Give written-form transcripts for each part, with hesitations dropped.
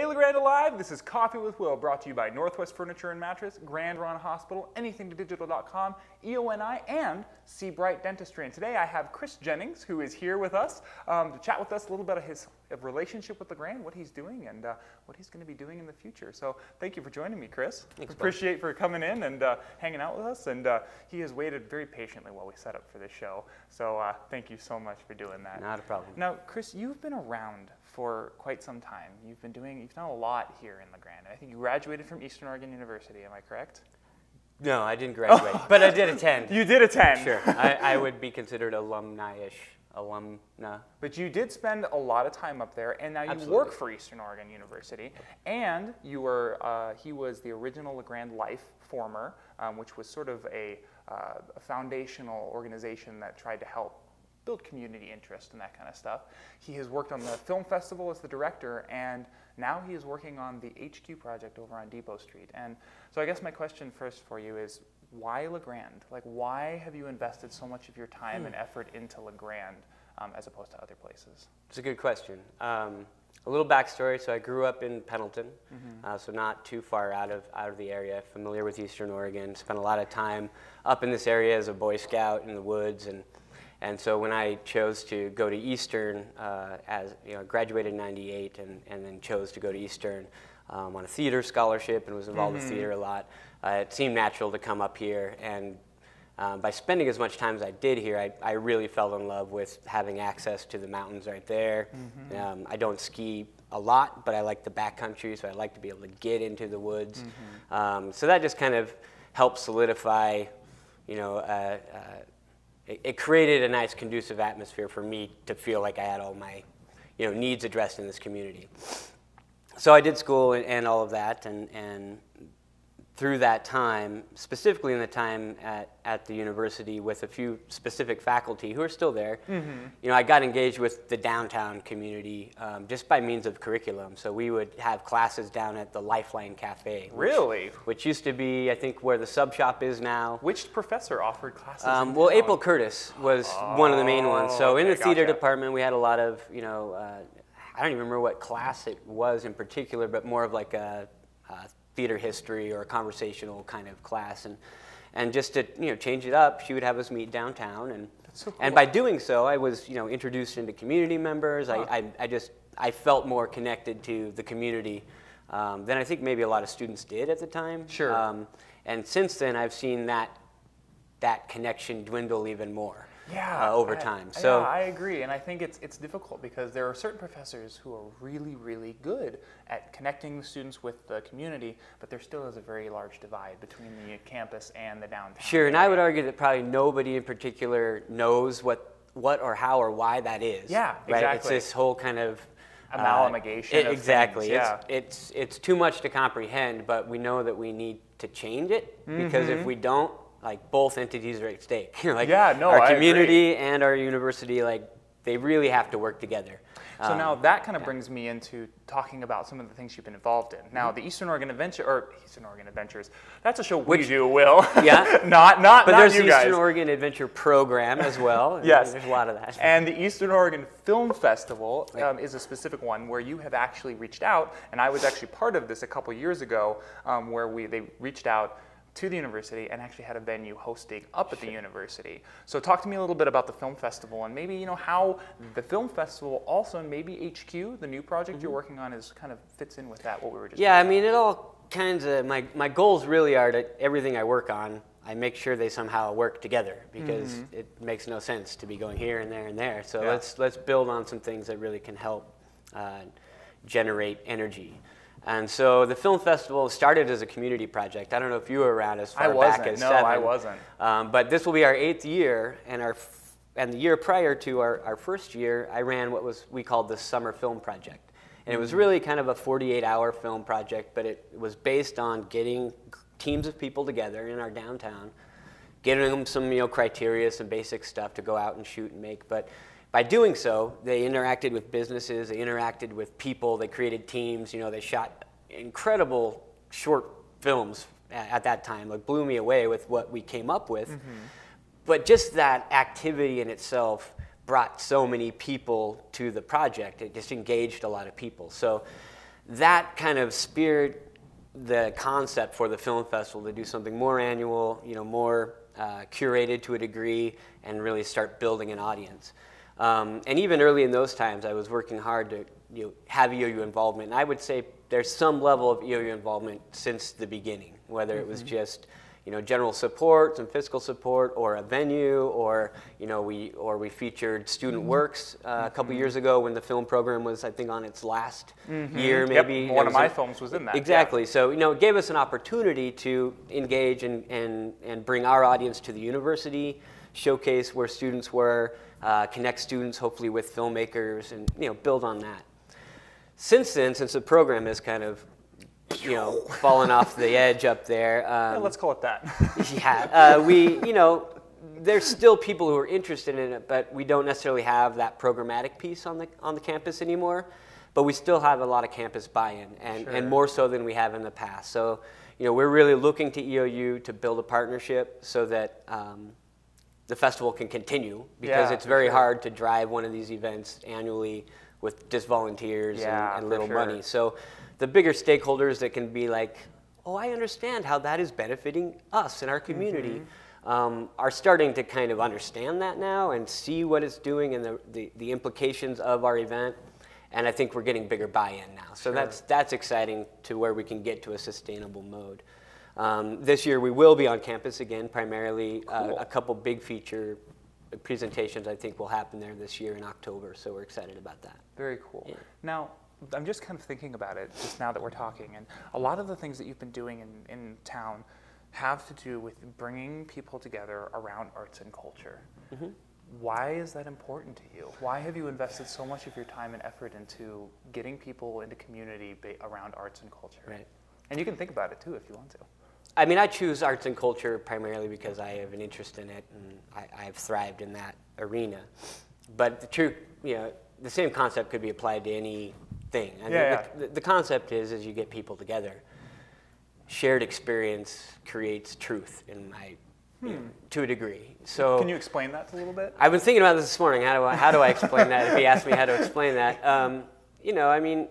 Hey, LeGrande Alive, this is Coffee with Will, brought to you by Northwest Furniture and Mattress, Grand Ron Hospital, anythingtodigital.com, EONI, and Seabright Dentistry. And today I have Chris Jennings, who is here with us to chat with us a little bit of his relationship with LeGrande, what he's doing, and what he's going to be doing in the future. So thank you for joining me, Chris. Thanks, Appreciate for coming in and hanging out with us. And he has waited very patiently while we set up for this show. So thank you so much for doing that. Not a problem. Now, Chris, you've been around for quite some time. You've done a lot here in LeGrande. I think you graduated from Eastern Oregon University, am I correct? No, I didn't graduate, but I did attend. You did attend. Sure, I would be considered alumni-ish, alumna. But you did spend a lot of time up there, and now you Absolutely. work for Eastern Oregon University, and you were, he was the original LeGrande Life former, which was sort of a foundational organization that tried to help build community interest and that kind of stuff. He has worked on the film festival as the director, and now he is working on the HQ project over on Depot Street. And so I guess my question first for you is, why LeGrande? Like, why have you invested so much of your time and effort into LeGrande as opposed to other places? It's a good question. A little backstory, so I grew up in Pendleton, so not too far out of the area, familiar with Eastern Oregon, spent a lot of time up in this area as a Boy Scout in the woods, and so when I chose to go to Eastern, graduated in '98 and then chose to go to Eastern on a theater scholarship and was involved with theater a lot, it seemed natural to come up here. And by spending as much time as I did here, I really fell in love with having access to the mountains right there. I don't ski a lot, but I like the backcountry, so I like to be able to get into the woods. So that just kind of helped solidify, it created a nice conducive atmosphere for me to feel like I had all my needs addressed in this community. So I did school and all of that, and through that time, specifically in the time at the university with a few specific faculty who are still there, I got engaged with the downtown community just by means of curriculum. So we would have classes down at the Lifeline Cafe. Which used to be, I think, where the sub shop is now. Which professor offered classes? Well, April Curtis was one of the main ones. So in the theater department, we had a lot of, I don't even remember what class it was in particular, but more of like a theater history or a conversational kind of class, and just to change it up, she would have us meet downtown, and so cool. And by doing so, I was introduced into community members. I felt more connected to the community than I think maybe a lot of students did at the time. Sure. And since then, I've seen that connection dwindle even more. Yeah, over time. So yeah, I agree, and I think it's difficult because there are certain professors who are really, really good at connecting the students with the community, but there still is a very large divide between the campus and the downtown. Sure, and I would argue that probably nobody in particular knows what or how or why that is. Yeah, right? exactly. It's this whole kind of amalgamation. Exactly. Things, yeah. It's too much to comprehend, but we know that we need to change it because if we don't, like, both entities are at stake. Like, yeah, no, our community and our university, like, they really have to work together. So now that kind of brings me into talking about some of the things you've been involved in. Now, the Eastern Oregon Adventures, that's a show we do, Will. Yeah. not but there's you the guys. Eastern Oregon Adventure Program as well. Yes. There's a lot of that. And the Eastern Oregon Film Festival is a specific one where you have actually reached out, and I was actually part of this a couple years ago, where they reached out to the university and actually had a venue hosting up at the university. So talk to me a little bit about the film festival and maybe how the film festival also, and maybe HQ, the new project you're working on, is kind of fits in with that, what we were just I mean, it all kinds of, my goals really are that everything I work on, I make sure they somehow work together, because it makes no sense to be going here and there and there. So let's build on some things that really can help generate energy. And so the film festival started as a community project. I don't know if you were around as far back as 7. No, I wasn't. But this will be our 8th year, and the year prior to our first year, I ran what we called the Summer Film Project. And it was really kind of a 48-hour film project, but it was based on getting teams of people together in our downtown, getting them some criteria, some basic stuff to go out and shoot and make. But by doing so, they interacted with businesses, they interacted with people, they created teams, they shot incredible short films at that time. It blew me away with what we came up with. But just that activity in itself brought so many people to the project. It just engaged a lot of people. So that kind of speared the concept for the film festival to do something more annual, more curated to a degree, and really start building an audience. And even early in those times, I was working hard to have EOU involvement. And I would say there's some level of EOU involvement since the beginning, whether it was just general support, some fiscal support, or a venue, or we featured Student Works a couple years ago when the film program was, I think, on its last year, maybe. Yep. One of my films was in that. Exactly. Yeah. So it gave us an opportunity to engage and bring our audience to the university, showcase where students were, connect students hopefully with filmmakers, and build on that. Since then, since the program has kind of fallen off the edge up there. Yeah, let's call it that. There's still people who are interested in it, but we don't necessarily have that programmatic piece on the campus anymore. But we still have a lot of campus buy-in, and more so than we have in the past. So, we're really looking to EOU to build a partnership so that the festival can continue, because it's very hard to drive one of these events annually with just volunteers and little money. So the bigger stakeholders that can be like, oh, I understand how that is benefiting us and our community, are starting to kind of understand that now and see what it's doing and the implications of our event. And I think we're getting bigger buy-in now. So that's exciting to where we can get to a sustainable mode. This year we will be on campus again, primarily. Cool. A couple big feature presentations I think will happen there this year in October. So we're excited about that. Very cool. Yeah. Now, I'm just kind of thinking about it just now that we're talking, and a lot of the things that you've been doing in town have to do with bringing people together around arts and culture. Why is that important to you? Why have you invested so much of your time and effort into getting people into community around arts and culture? Right. And you can think about it too if you want to. I mean, I choose arts and culture primarily because I have an interest in it, and I've thrived in that arena. But the truth, the same concept could be applied to any thing. The concept is you get people together. Shared experience creates truth, to a degree. So can you explain that a little bit? I've been thinking about this morning. How do I explain that? If he asked me how to explain that, I mean,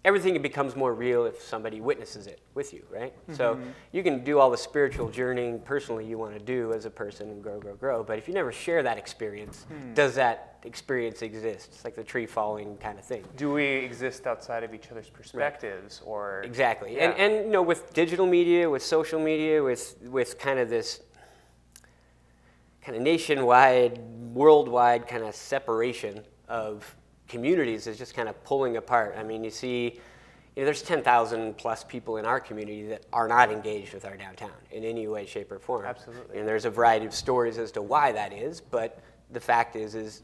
everything becomes more real if somebody witnesses it with you, right? So you can do all the spiritual journeying personally you want to do as a person and grow. But if you never share that experience, does that experience exist? It's like the tree falling kind of thing. Do we exist outside of each other's perspectives, or exactly? Yeah. And with digital media, with social media, with kind of this kind of nationwide, worldwide kind of separation of communities is just kind of pulling apart. I mean, you see, there's 10,000 plus people in our community that are not engaged with our downtown in any way, shape, or form. Absolutely. And there's a variety of stories as to why that is, but the fact is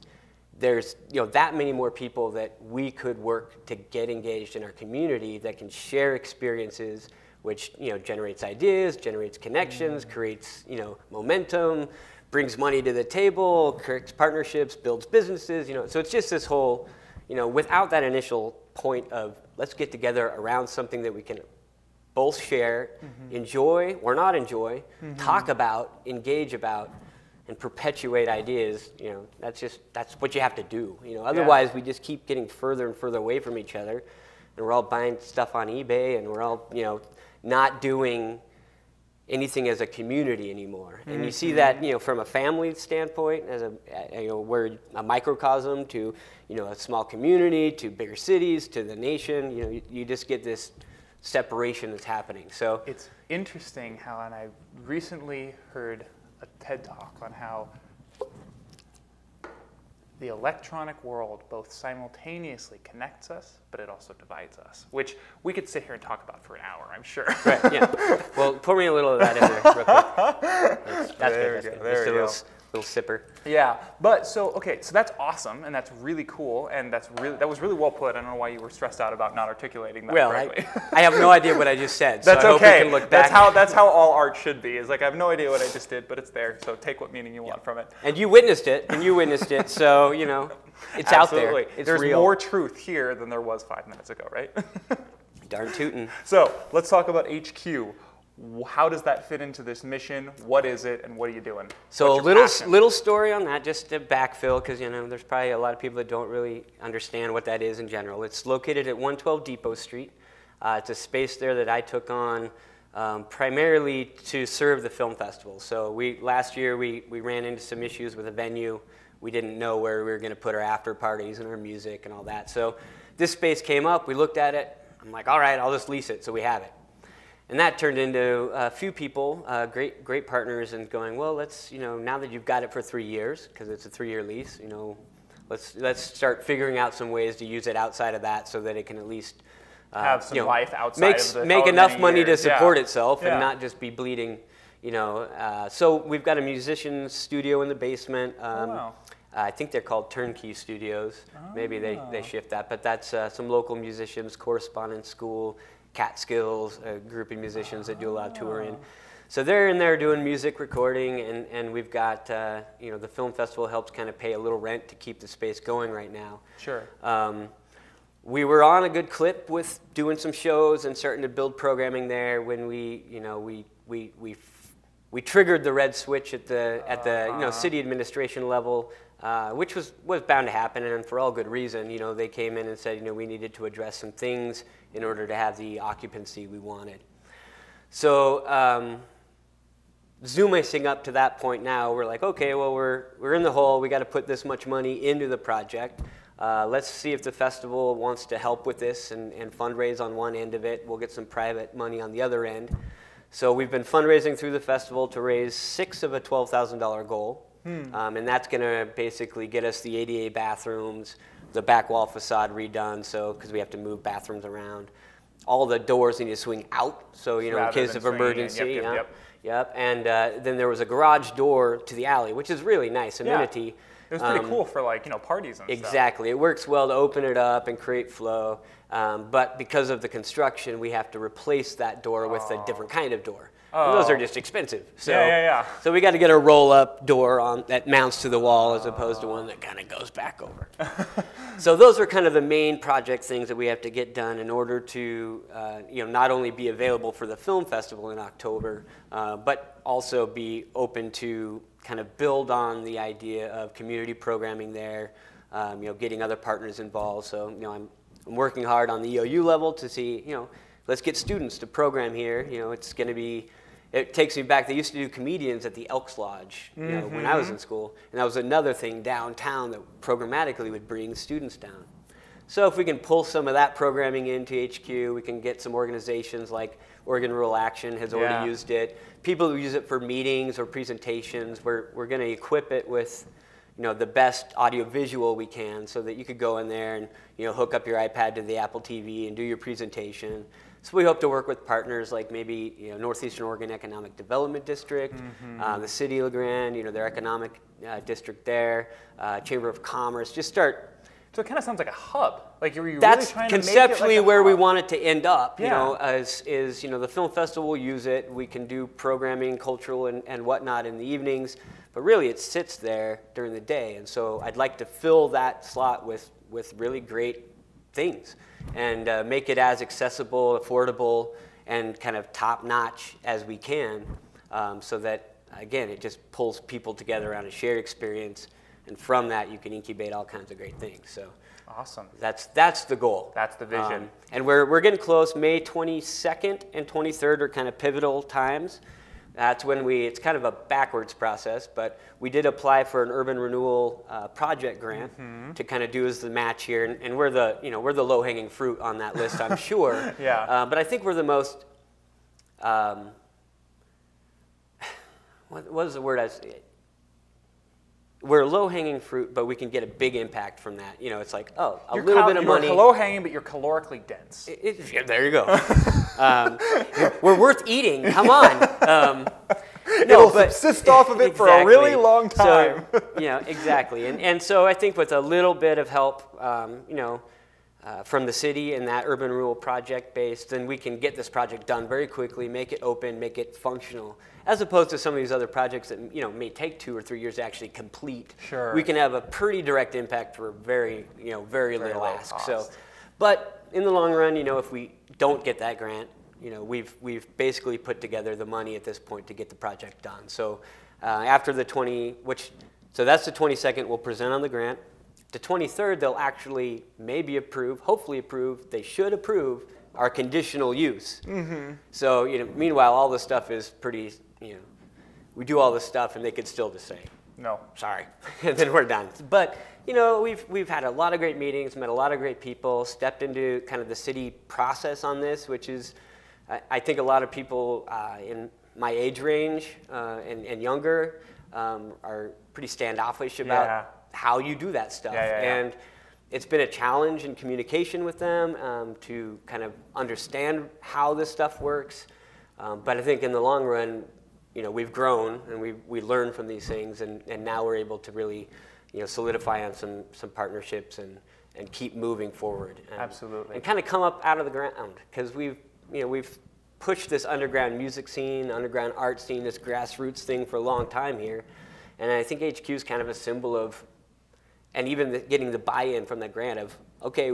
there's that many more people that we could work to get engaged in our community that can share experiences, which generates ideas, generates connections, creates momentum, brings money to the table, creates partnerships, builds businesses, so it's just this whole, without that initial point of let's get together around something that we can both share, enjoy or not enjoy, talk about, engage about, and perpetuate ideas, that's what you have to do. Otherwise we just keep getting further and further away from each other, and we're all buying stuff on eBay, and we're all, not doing anything as a community anymore. And you see that, from a family standpoint, as we're a microcosm to, a small community, to bigger cities, to the nation. You just get this separation that's happening. So it's interesting how, and I recently heard a TED Talk on how the electronic world both simultaneously connects us, but it also divides us, which we could sit here and talk about for an hour, I'm sure. Right, yeah. Well, pour me a little of that in there real quick. That's good. Just a little sipper. Yeah, but so that's awesome, and that's really cool, and that was really well put. I don't know why you were stressed out about not articulating that correctly. I have no idea what I just said, so that's I hope okay. we can look back. That's how all art should be. It's like, I have no idea what I just did, but it's there, so take what meaning you want from it. And you witnessed it, so, it's out there. It's There's real. more truth here than there was 5 minutes ago, right? Darn tootin'. So let's talk about HQ. How does that fit into this mission? What is it, and what are you doing? So What's your a passion? little story on that, just to backfill, because there's probably a lot of people that don't really understand what that is in general. It's located at 112 Depot Street. It's a space there that I took on primarily to serve the film festival. So last year we ran into some issues with a venue. We didn't know where we were going to put our after parties and our music and all that. So this space came up. We looked at it. I'm like, all right, I'll just lease it, so we have it. And that turned into a few people, great partners, and going, well, let's, now that you've got it for 3 years, because it's a 3-year lease, let's start figuring out some ways to use it outside of that so that it can at least have some life outside of the make enough money years. to support itself and not just be bleeding, So we've got a musician's studio in the basement. Wow. I think they're called turnkey studios. Maybe they shift that, but that's some local musicians, correspondence school, Catskills, a group of musicians that do a lot of touring. So they're in there doing music recording, and we've got, the film festival helps kind of pay a little rent to keep the space going right now. Sure. We were on a good clip with doing some shows and starting to build programming there when we triggered the red switch at the city administration level, which was bound to happen, and for all good reason. They came in and said, we needed to address some things in order to have the occupancy we wanted. So zooming up to that point now, we're like, okay, well, we're in the hole. We got to put this much money into the project. Let's see if the festival wants to help with this and fundraise on one end of it. We'll get some private money on the other end. So we've been fundraising through the festival to raise 6 of a $12,000 goal. And that's going to basically get us the ADA bathrooms, the back wall facade redone, because we have to move bathrooms around. All the doors need to swing out, so in case of emergency. Yep. And then there was a garage door to the alley, which is really nice amenity. Yeah. It was pretty cool for parties and stuff. Exactly. It works well to open it up and create flow, but because of the construction, we have to replace that door with a different kind of door. And those are just expensive. So, so we got to get a roll-up door that mounts to the wall as opposed to one that kind of goes back over. So those are kind of the main project things that we have to get done in order to not only be available for the film festival in October, but also be open to kind of build on the idea of community programming there, getting other partners involved. So I'm working hard on the EOU level to see, let's get students to program here. It's going to be. It takes me back. They used to do comedians at the Elks Lodge, when I was in school, and that was another thing downtown that programmatically would bring students down. So if we can pull some of that programming into HQ, we can get some organizations like Oregon Rural Action has already used it. People who use it for meetings or presentations, we're going to equip it with, the best audio-visual we can, so that you could go in there and hook up your iPad to the Apple TV and do your presentation. So we hope to work with partners like maybe Northeastern Oregon Economic Development District, the City of Grande, their economic district there, Chamber of Commerce. Just start. So it kind of sounds like a hub. Like you're That's really trying conceptually to make it like a where hub. we want it to end up. Yeah. The film festival will use it. We can do programming, cultural and whatnot in the evenings, but really it sits there during the day. And so I'd like to fill that slot with really great things and make it as accessible, affordable, and kind of top-notch as we can, so that, again, it just pulls people together around a shared experience, and from that you can incubate all kinds of great things. So awesome. That's the goal. That's the vision. And we're getting close. May 22nd and 23rd are kind of pivotal times. That's when it's kind of a backwards process, but we did apply for an urban renewal project grant to kind of do as the match here, and we're the low-hanging fruit on that list, I'm sure. But I think we're the most, what was the word I was, we're low-hanging fruit, but we can get a big impact from that. It's like, a little bit of money. You're low-hanging, but you're calorically dense. There you go. We're worth eating. Come on. It'll subsist off of it for a really long time. So, exactly. And so I think with a little bit of help, from the city and that urban renewal project base, then we can get this project done very quickly, make it open, make it functional, as opposed to some of these other projects that may take 2 or 3 years to actually complete. Sure. We can have a pretty direct impact for very little low ask. cost. So, but in the long run, if we don't get that grant, we've basically put together the money at this point to get the project done. So after the so that's the 22nd, we'll present on the grant. The 23rd, they'll actually maybe approve, hopefully approve, they should approve our conditional use. Mm-hmm. So, meanwhile, all this stuff is pretty, we do all this stuff and they could still just say, no, sorry, and then we're done. But, we've had a lot of great meetings, met a lot of great people, stepped into kind of the city process on this, which is, I think a lot of people in my age range and younger are pretty standoffish about how you do that stuff. And it's been a challenge in communication with them to kind of understand how this stuff works. But I think in the long run, we've grown and we learn from these things, and now we're able to really solidify on some partnerships and keep moving forward. Absolutely. And kind of come up out of the ground, because we've pushed this underground music scene, underground art scene, this grassroots thing for a long time here. And I think HQ is kind of a symbol of, and even getting the buy-in from that grant of, okay,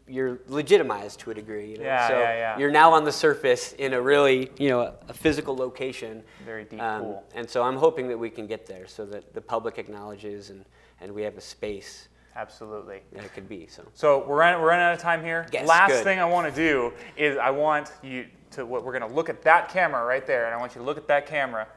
you're legitimized to a degree. You're now on the surface in a really, a physical location. Very deep pool. And so I'm hoping that we can get there so that the public acknowledges and we have a space. Absolutely. That it could be. So we're running out of time here. Yes, Last thing I want to do is I want you to, we're going to look at that camera right there, and I want you to look at that camera.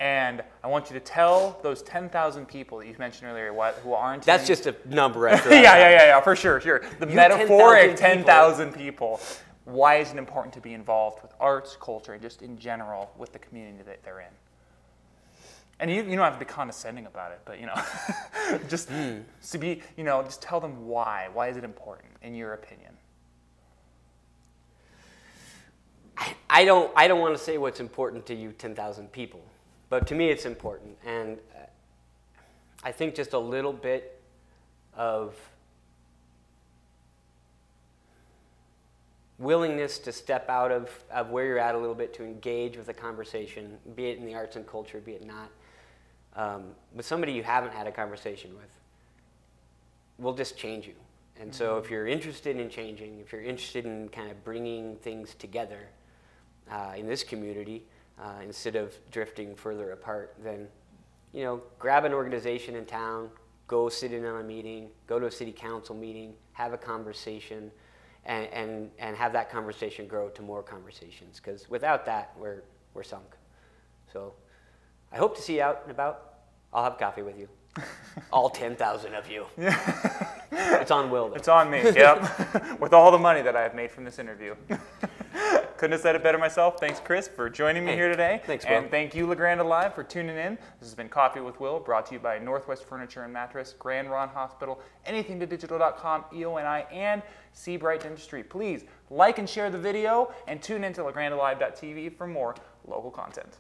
And I want you to tell those 10,000 people that you mentioned earlier who aren't. That's just a number. Yeah, for sure. The metaphoric 10,000 people. Why is it important to be involved with arts, culture, and just in general with the community that they're in? And you don't have to be condescending about it, but just to be, just tell them why. Why is it important, in your opinion? I don't want to say what's important to you, 10,000 people. But to me, it's important, and I think just a little bit of willingness to step out of where you're at a little bit to engage with a conversation, be it in the arts and culture, be it not, with somebody you haven't had a conversation with, will just change you. And so if you're interested in changing, if you're interested in kind of bringing things together in this community, instead of drifting further apart, then, grab an organization in town, go sit in on a meeting, go to a city council meeting, have a conversation, and have that conversation grow to more conversations. Because without that, we're sunk. So I hope to see you out and about. I'll have coffee with you. All 10,000 of you. It's on Will, though. It's on me, yep. With all the money that I have made from this interview. Couldn't have said it better myself. Thanks, Chris, for joining me here today. Thanks, Will. And thank you, Grande Live, for tuning in. This has been Coffee with Will, brought to you by Northwest Furniture and Mattress, Grand Ron Hospital, anythingtodigital.com, EONI, and Seabright Dentistry. Please like and share the video, and tune in to LaGrandeLive.tv for more local content.